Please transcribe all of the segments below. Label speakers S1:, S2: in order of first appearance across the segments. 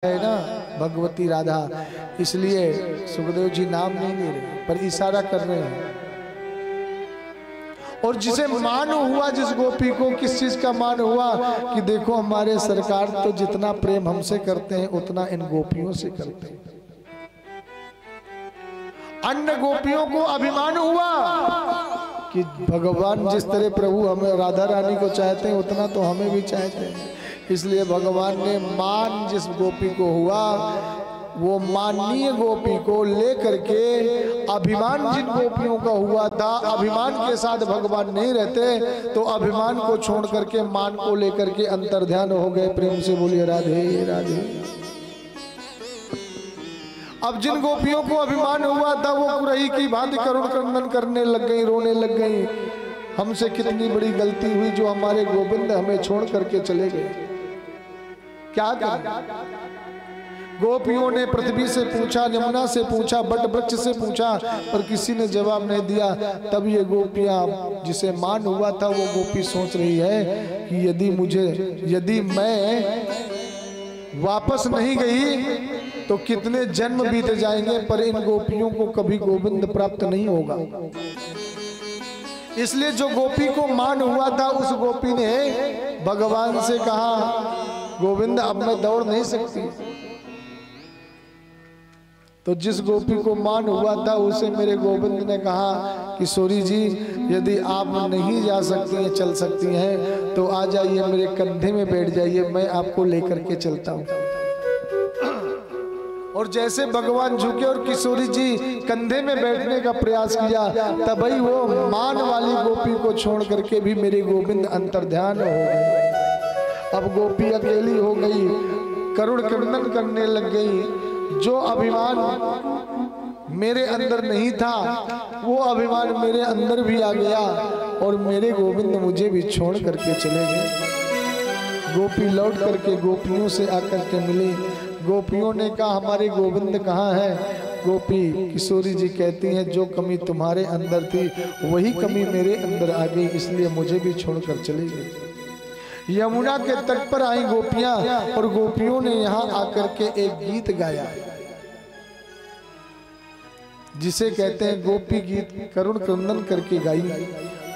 S1: है ना भगवती राधा, इसलिए सुखदेव जी नाम नहीं ले रहे पर इशारा कर रहे हैं। और जिसे मान हुआ जिस गोपी को, किस चीज का मान हुआ कि देखो हमारे सरकार तो जितना प्रेम हमसे करते हैं उतना इन गोपियों से करते हैं। अन्य गोपियों को अभिमान हुआ कि भगवान जिस तरह प्रभु हमें राधा रानी को चाहते हैं उतना तो हमें भी चाहते हैं, इसलिए भगवान ने मान जिस गोपी को हुआ वो माननीय गोपी को लेकर के अभिमान जिन गोपियों का हुआ था, अभिमान के साथ भगवान नहीं रहते तो अभिमान को छोड़ करके मान को लेकर के अंतर्ध्यान हो गए। प्रेम से बोलिए राधे राधे। अब जिन गोपियों को अभिमान हुआ था वो कुरही की भांति करुण क्रंदन करने लग गई, रोने लग गई। हमसे कितनी बड़ी गलती हुई जो हमारे गोविंद हमें छोड़ करके चले गए, क्या करें। गोपियों ने पृथ्वी से पूछा, यमुना से पूछा, बट वृक्ष से पूछा, पर किसी ने जवाब नहीं दिया। तब ये गोपियां जिसे मान हुआ था वो गोपी सोच रही है कि यदि मैं वापस नहीं गई तो कितने जन्म बीत जाएंगे पर इन गोपियों को कभी गोविंद प्राप्त नहीं होगा। इसलिए जो गोपी को मान हुआ था उस गोपी ने भगवान से कहा, गोविंद अब मैं दौड़ नहीं सकती। तो जिस गोपी को मान हुआ था उसे मेरे गोविंद ने कहा कि सोरी जी यदि आप नहीं जा सकती हैं, चल सकती हैं तो आ जाइए, मेरे कंधे में बैठ जाइए, मैं आपको लेकर के चलता हूं। और जैसे भगवान झुके और किशोरी जी कंधे में बैठने का प्रयास किया तभी वो मान वाली गोपी को छोड़ करके भी मेरे गोविंद अंतर्ध्यान हो गए। अब गोपी अकेली हो गई, करुण क्रंदन करने लग गई। जो अभिमान मेरे अंदर नहीं था वो अभिमान मेरे अंदर भी आ गया और मेरे गोविंद मुझे भी छोड़ करके चले गए। गोपी लौट करके गोपियों से आकर के मिली। गोपियों ने कहा हमारे गोविंद कहाँ है। गोपी किशोरी जी कहती हैं जो कमी तुम्हारे अंदर थी वही कमी मेरे अंदर आ गई, इसलिए मुझे भी छोड़कर चली गई। यमुना के तट पर आई गोपियां और गोपियों ने यहाँ आकर के एक गीत गाया जिसे कहते हैं गोपी गीत, करुण क्रंदन करके गाई।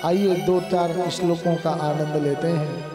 S1: आइए दो चार श्लोकों का आनंद लेते हैं।